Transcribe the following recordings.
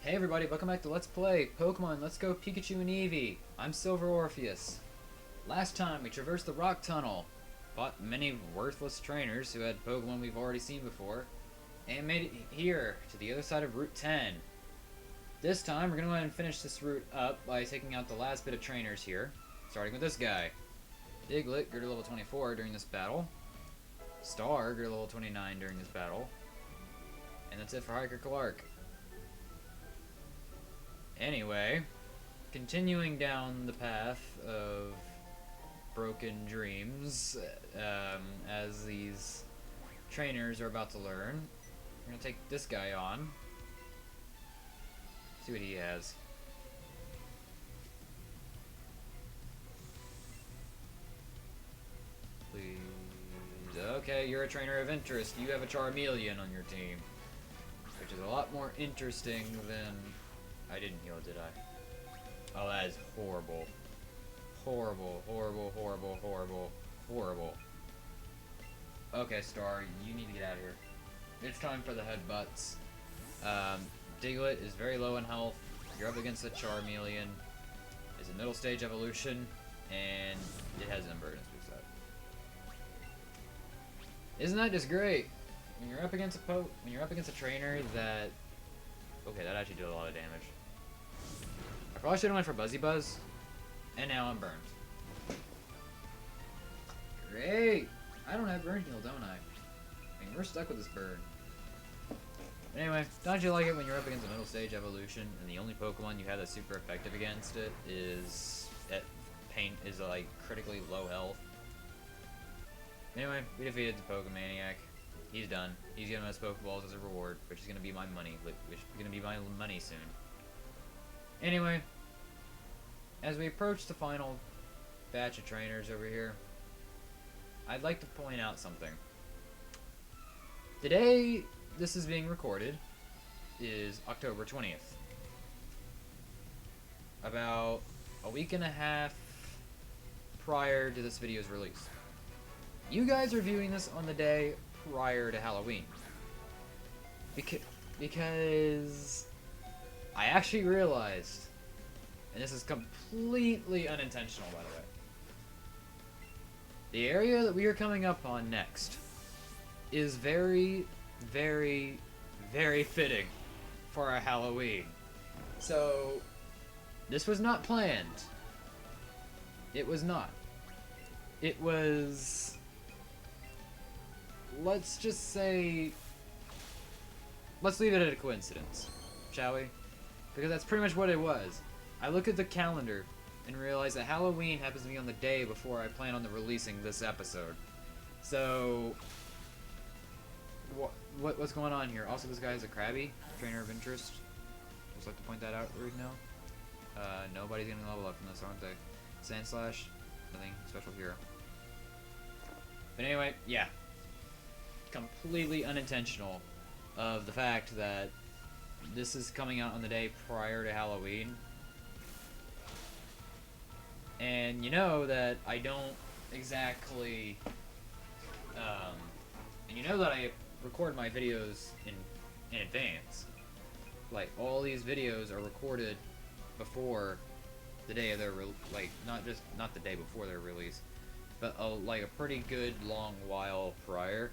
Hey everybody, welcome back to Let's Play Pokemon Let's Go Pikachu and Eevee. I'm Silver Orpheus. Last time we traversed the rock tunnel, fought many worthless trainers who had Pokemon we've already seen before, and made it here to the other side of Route 10. This time we're going to go ahead and finish this route up by taking out the last bit of trainers here, starting with this guy. Diglett grew to level 24 during this battle. Star grew to level 29 during this battle. And that's it for Hiker Clark. Anyway, continuing down the path of broken dreams, as these trainers are about to learn, we're going to take this guy on, see what he has. Please. Okay, you're a trainer of interest. You have a Charmeleon on your team, which is a lot more interesting than... I didn't heal, did I? Oh, that is horrible. Horrible, horrible, horrible, horrible, horrible. Okay, Star, you need to get out of here. It's time for the headbutts. Diglett is very low in health. You're up against a Charmeleon. It's a middle stage evolution, and it has Ember in its big set. Isn't that just great? When you're up against a trainer that... Okay, that actually did a lot of damage. I probably should have went for Buzzy Buzz, and now I'm burned. Great! I don't have burn heal, don't I? I mean, we're stuck with this burn. But anyway, don't you like it when you're up against a middle stage evolution, and the only Pokemon you have that's super effective against it is like critically low health? Anyway, we defeated the Pokemaniac. He's done. He's giving us Pokeballs as a reward, which is gonna be my money. Which is gonna be my money soon. Anyway, as we approach the final batch of trainers over here, I'd like to point out something. Today, this is being recorded, is October 20th. About a week and a half prior to this video's release. You guys are viewing this on the day prior to Halloween. Because I actually realized, and this is completely unintentional by the way, the area that we are coming up on next is very, very, very fitting for our Halloween. So, this was not planned. It was not. It was... Let's just say... Let's leave it at a coincidence, shall we? Because that's pretty much what it was. I look at the calendar and realize that Halloween happens to be on the day before I plan on releasing this episode. So... What's going on here? Also, this guy is a Krabby, trainer of interest. Just like to point that out right now. Nobody's gonna level up from this, aren't they? Sandslash, nothing special here. But anyway, yeah. Completely unintentional of the fact that this is coming out on the day prior to Halloween. And you know that I don't exactly... and you know that I record my videos in advance. Like, all these videos are recorded before the day of their not the day before their release, but like a pretty good long while prior,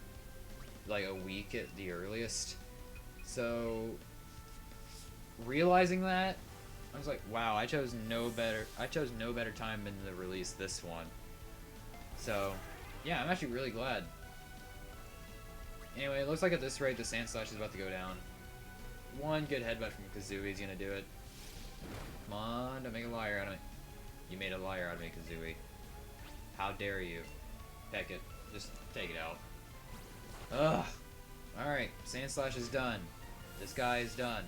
like a week at the earliest. So realizing that, I was like, wow, I chose no better time than to release this one. So yeah, I'm actually really glad. Anyway, it looks like at this rate the Sandslash is about to go down. One good headbutt from Kazooie is gonna do it. Come on, don't make a liar out of me. You made a liar out of me, Kazooie. How dare you? Heck it. Just take it out. Ugh. Alright, Sandslash is done. This guy is done.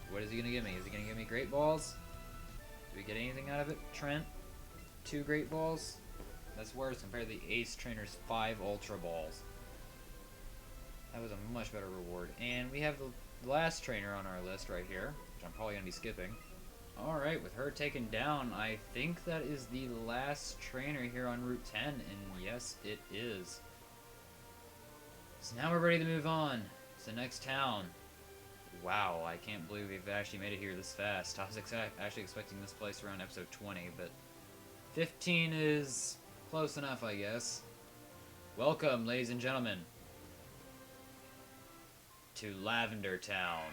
What is he gonna give me? Is he gonna give me Great Balls? Do we get anything out of it? Trent? 2 Great Balls? That's worse compared to the Ace Trainer's 5 Ultra Balls. That was a much better reward. And we have the last trainer on our list right here, which I'm probably gonna be skipping. Alright, with her taken down, I think that is the last trainer here on Route 10, and yes, it is. So now we're ready to move on to the next town, Wow, I can't believe we've actually made it here this fast. I was actually expecting this place around episode 20, but 15 is close enough, I guess. Welcome, ladies and gentlemen, to Lavender Town.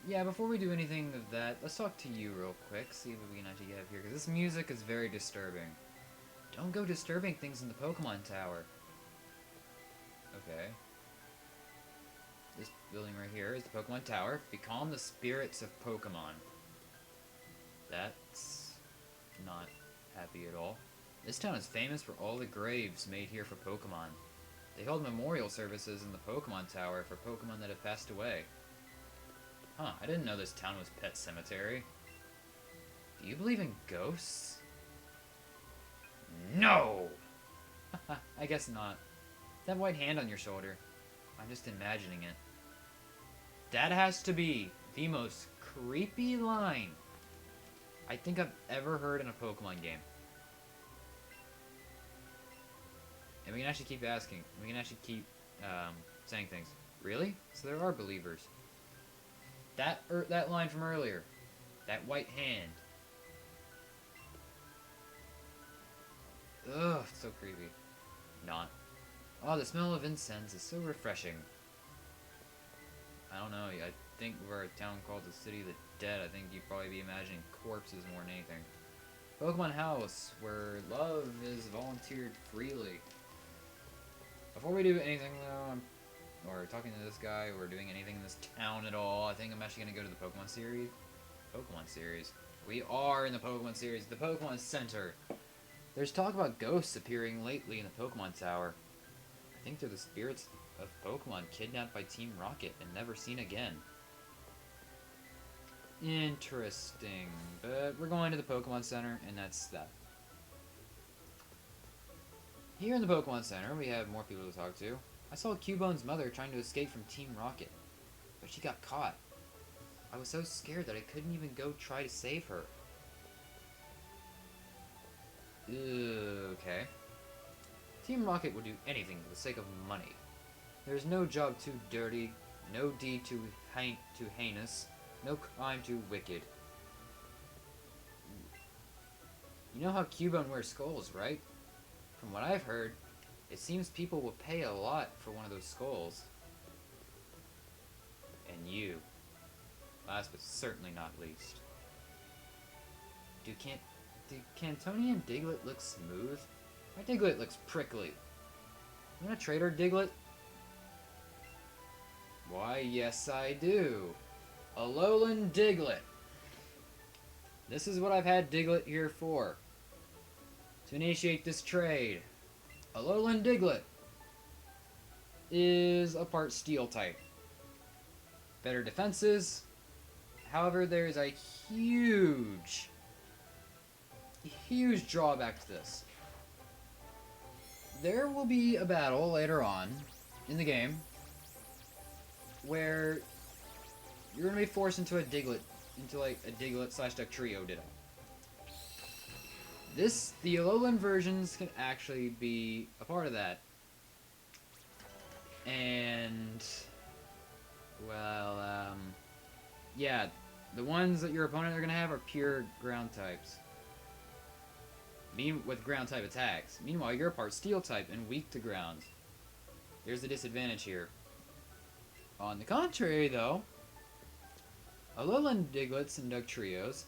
Yeah, before we do anything of that, let's talk to you real quick, see what we can actually get up here, because this music is very disturbing. Don't go disturbing things in the Pokemon Tower. Okay. This building right here is the Pokemon Tower. Becalm the spirits of Pokemon. That's not happy at all. This town is famous for all the graves made here for Pokemon. They hold memorial services in the Pokemon Tower for Pokemon that have passed away. Huh, I didn't know this town was Pet Cemetery. Do you believe in ghosts? No! I guess not. That white hand on your shoulder. I'm just imagining it. That has to be the most creepy line I think I've ever heard in a Pokemon game. And we can actually keep asking. We can actually keep saying things. Really? So there are believers. That line from earlier. That white hand. Ugh, it's so creepy. Not. Oh, the smell of incense is so refreshing. I don't know, I think we're a town called the City of the Dead. I think you'd probably be imagining corpses more than anything. Pokemon House, where love is volunteered freely. Before we do anything though, or talking to this guy, or doing anything in this town at all, I think I'm actually going to go to the Pokemon series. Pokemon series. We are in the Pokemon series, the Pokemon Center. There's talk about ghosts appearing lately in the Pokemon Tower. I think they're the spirits of Pokemon kidnapped by Team Rocket and never seen again. Interesting. But we're going to the Pokemon Center, and that's that. Here in the Pokemon Center, we have more people to talk to. I saw Cubone's mother trying to escape from Team Rocket, but she got caught. I was so scared that I couldn't even go try to save her. Okay. Team Rocket would do anything for the sake of money. There's no job too dirty, no deed too heinous, no crime too wicked. You know how Cubone wears skulls, right? From what I've heard, it seems people will pay a lot for one of those skulls. And you, last but certainly not least. Do Cantonian and Diglett look smooth? My Diglett looks prickly. You want to trade our Diglett? Why, yes I do. Alolan Diglett. This is what I've had Diglett here for. To initiate this trade. Alolan Diglett is a part Steel type. Better defenses. However, there is a huge drawback to this. There will be a battle later on in the game where you're going to be forced into a Diglett, into like a Diglett / Dugtrio Ditto. The Alolan versions can actually be a part of that. And, well, yeah, the ones that your opponent are going to have are pure ground types. With ground type attacks. Meanwhile, you're a part Steel type and weak to ground. There's the disadvantage here. On the contrary, though, Alolan Digletts and Dugtrios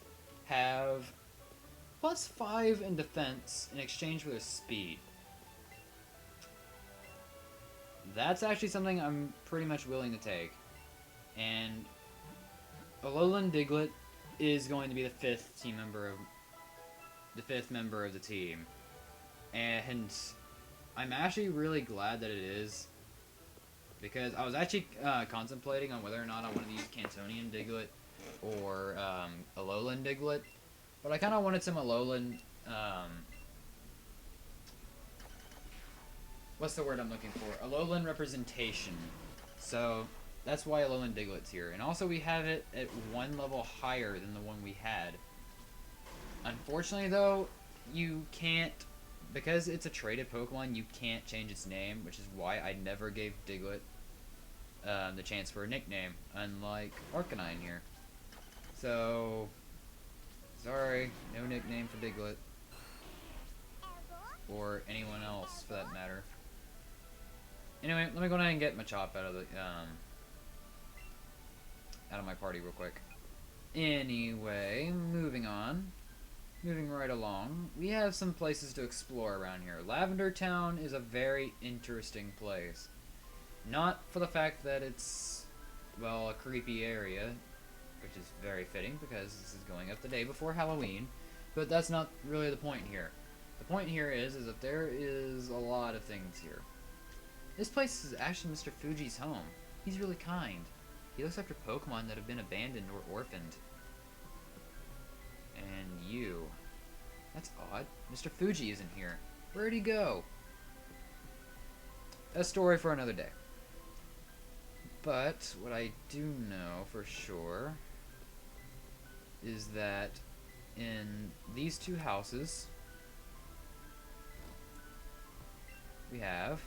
have +5 in defense in exchange for their speed. That's actually something I'm pretty much willing to take. And Alolan Diglett is going to be the fifth member of the team. And I'm actually really glad that it is, because I was actually contemplating on whether or not I want to use Cantonian Diglett or Alolan Diglett, but I kind of wanted some Alolan what's the word I'm looking for? Alolan representation. So that's why Alolan Diglett's here. And also we have it at one level higher than the one we had. Unfortunately though, you can't, because it's a traded Pokemon, you can't change its name, which is why I never gave Diglett the chance for a nickname, unlike Arcanine here. So, sorry, no nickname for Diglett. Or anyone else, for that matter. Anyway, let me go ahead and get Machop out of my party real quick. Anyway, moving on. Moving right along, we have some places to explore around here. Lavender Town is a very interesting place. Not for the fact that it's, well, a creepy area, which is very fitting because this is going up the day before Halloween, but that's not really the point here. The point here is that there is a lot of things here. This place is actually Mr. Fuji's home. He's really kind. He looks after Pokemon that have been abandoned or orphaned. And you. That's odd. Mr. Fuji isn't here. Where'd he go? A story for another day. But what I do know for sure is that in these two houses we have,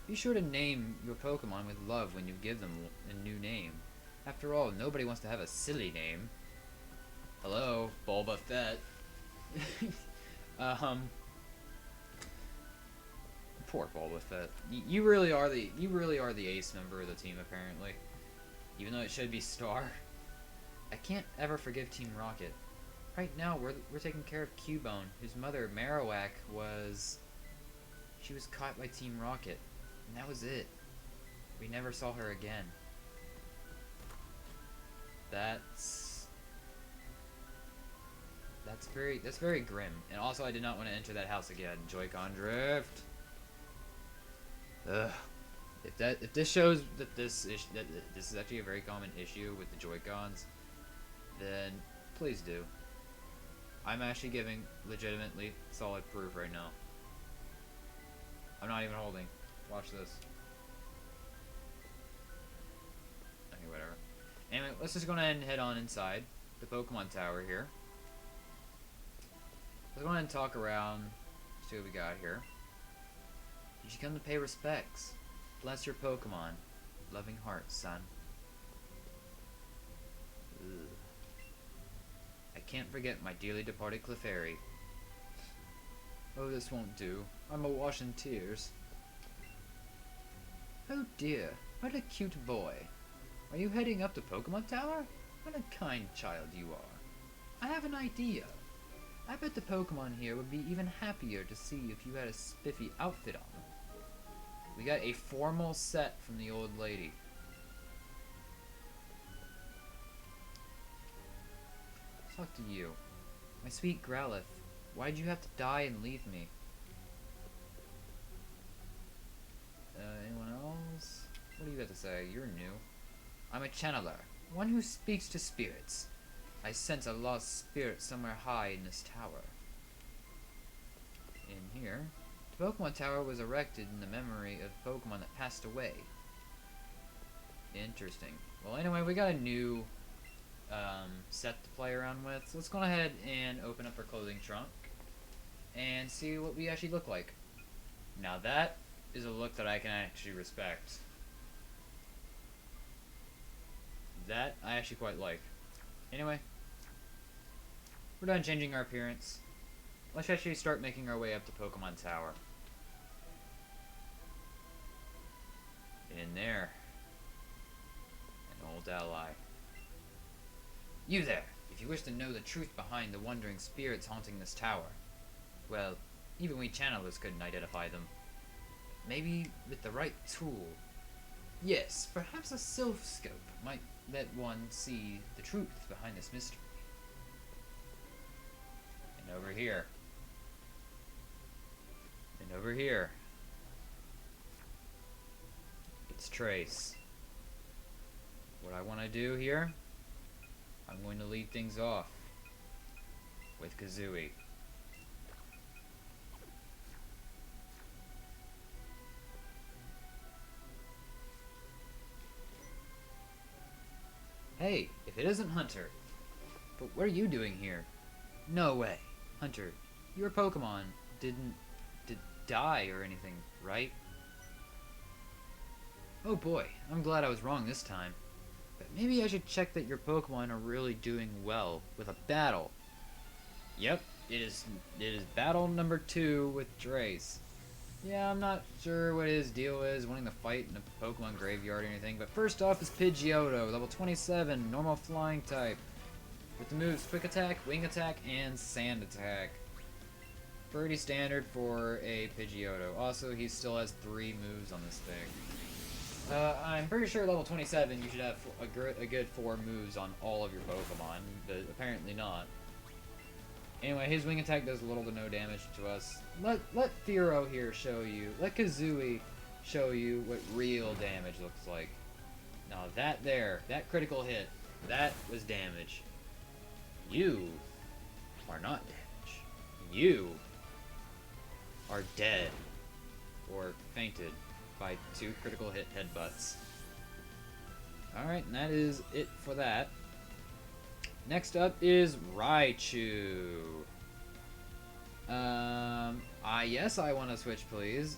be sure to name your Pokemon with love when you give them a new name. After all, nobody wants to have a silly name. Hello, Bulba Fett. Poor Bulba Fett. You really are the ace member of the team, apparently. Even though it should be Star. I can't ever forgive Team Rocket. Right now, we're taking care of Cubone, whose mother, Marowak, she was caught by Team Rocket, and that was it. We never saw her again. That's very grim. And also, I did not want to enter that house again. Joy-Con drift. Ugh. If this shows that this is actually a very common issue with the Joy-Cons, then please do. I'm actually giving legitimately solid proof right now. I'm not even holding. Watch this. Okay, whatever. Anyway, let's just go ahead and head on inside the Pokemon Tower here. Let's go ahead and talk around, see what we got here. You should come to pay respects. Bless your Pokemon. Loving heart, son. Ugh. I can't forget my dearly departed Clefairy. Oh, this won't do. I'm awash in tears. Oh dear, what a cute boy. Are you heading up the Pokemon Tower? What a kind child you are. I have an idea. I bet the Pokemon here would be even happier to see if you had a spiffy outfit on. We got a formal set from the old lady. Let's talk to you. My sweet Growlithe, why'd you have to die and leave me? Anyone else? What do you got to say? You're new. I'm a channeler, one who speaks to spirits. I sense a lost spirit somewhere high in this tower. In here, the Pokemon Tower was erected in the memory of Pokemon that passed away. Interesting. Well, anyway, we got a new set to play around with. So let's go ahead and open up our clothing trunk and see what we actually look like. Now that is a look that I can actually respect. That I actually quite like. Anyway, we're done changing our appearance. Let's actually start making our way up to Pokemon Tower. In there. An old ally. You there! If you wish to know the truth behind the wandering spirits haunting this tower, well, even we channelers couldn't identify them. Maybe with the right tool. Yes, perhaps a Sylph Scope might let one see the truth behind this mystery. And over here. And over here. It's Trace. What I want to do here, I'm going to lead things off with Kazooie. Hey, if it isn't Hunter. But what are you doing here? No way. Hunter, your Pokemon didn't die or anything, right? Oh boy, I'm glad I was wrong this time. But maybe I should check that your Pokemon are really doing well with a battle. Yep, it is battle number 2 with Trace. Yeah, I'm not sure what his deal is, wanting to fight in a Pokemon graveyard or anything, but first off is Pidgeotto, level 27, normal flying type, with the moves Quick Attack, Wing Attack, and Sand Attack. Pretty standard for a Pidgeotto. Also, he still has 3 moves on this thing. I'm pretty sure level 27 you should have a good 4 moves on all of your Pokemon, but apparently not. Anyway, his Wing Attack does little to no damage to us. Let Fearow here show you. Let Kazooie show you what real damage looks like. Now that critical hit, that was damage. You are not damage. You are dead. Or fainted by 2 critical hit headbutts. Alright, and that is it for that. Next up is Raichu. Yes, I want to switch, please.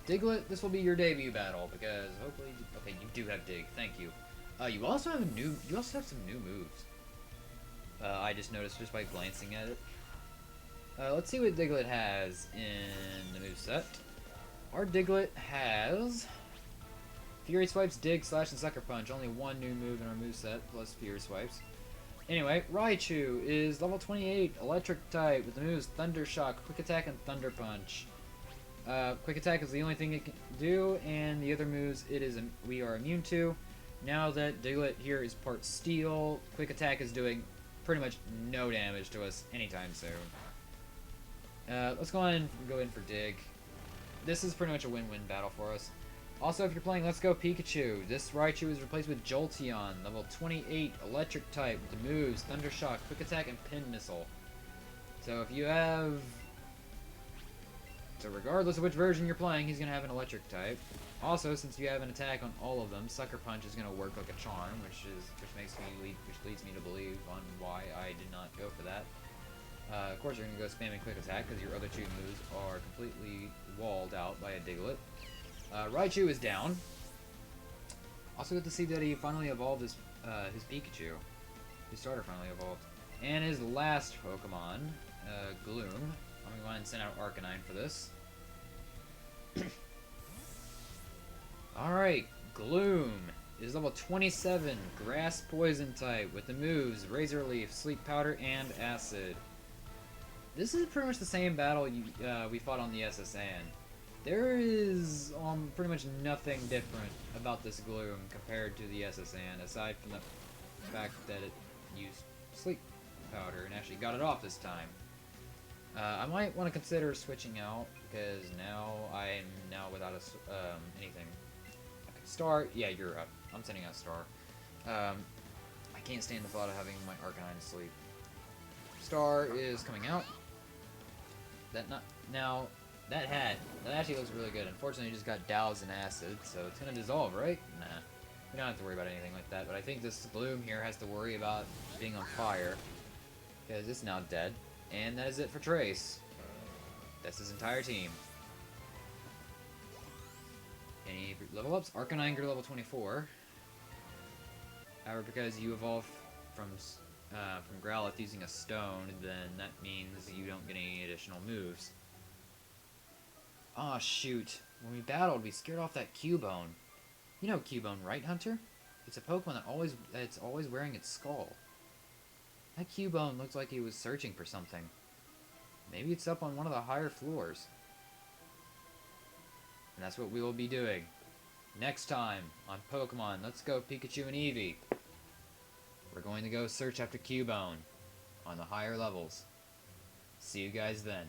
Diglett, this will be your debut battle because hopefully, okay, you do have Dig. Thank you. You also have some new moves. I just noticed just by glancing at it. Let's see what Diglett has in the moveset. Our Diglett has Fury Swipes, Dig, Slash, and Sucker Punch. Only 1 new move in our moveset plus Fury Swipes. Anyway, Raichu is level 28, Electric type, with the moves Thunder Shock, Quick Attack, and Thunder Punch. Quick Attack is the only thing it can do, and the other moves we are immune to. Now that Diglett here is part Steel, Quick Attack is doing pretty much no damage to us anytime soon. Let's go in for Dig. This is pretty much a win-win battle for us. Also, if you're playing Let's Go Pikachu, this Raichu is replaced with Jolteon, level 28, Electric type, with the moves Thunder Shock, Quick Attack, and Pin Missile. So if you have... So regardless of which version you're playing, he's going to have an Electric type. Also, since you have an attack on all of them, Sucker Punch is going to work like a charm, which leads me to believe on why I did not go for that. Of course, you're going to go spamming Quick Attack because your other 2 moves are completely walled out by a Diglett. Raichu is down. Also good to see that he finally evolved his Pikachu. His starter finally evolved. And his last Pokemon, Gloom. I'm going to go ahead and send out Arcanine for this. Alright, Gloom is level 27, Grass Poison type, with the moves Razor Leaf, Sleep Powder, and Acid. This is pretty much the same battle we fought on the SSN. There is pretty much nothing different about this Gloom compared to the SSN, aside from the fact that it used Sleep Powder and actually got it off this time. I might want to consider switching out, because now I'm without anything. Okay, Star, yeah, you're up. I'm sending out Star. I can't stand the thought of having my Arcanine asleep. Star is coming out. That actually looks really good. Unfortunately, it just got doused in acid, so it's gonna dissolve, right? Nah. We don't have to worry about anything like that, but I think this Gloom here has to worry about being on fire, because it's now dead. And that is it for Trace. That's his entire team. Any level ups? Arcanine grew to level 24. However, because you evolve from Growlithe using a stone, then that means you don't get any additional moves. Aw, shoot. When we battled, we scared off that Cubone. You know Cubone, right, Hunter? It's a Pokemon that's always wearing its skull. That Cubone looked like he was searching for something. Maybe it's up on one of the higher floors. And that's what we will be doing. Next time on Pokemon Let's Go Pikachu and Eevee. We're going to go search after Cubone on the higher levels. See you guys then.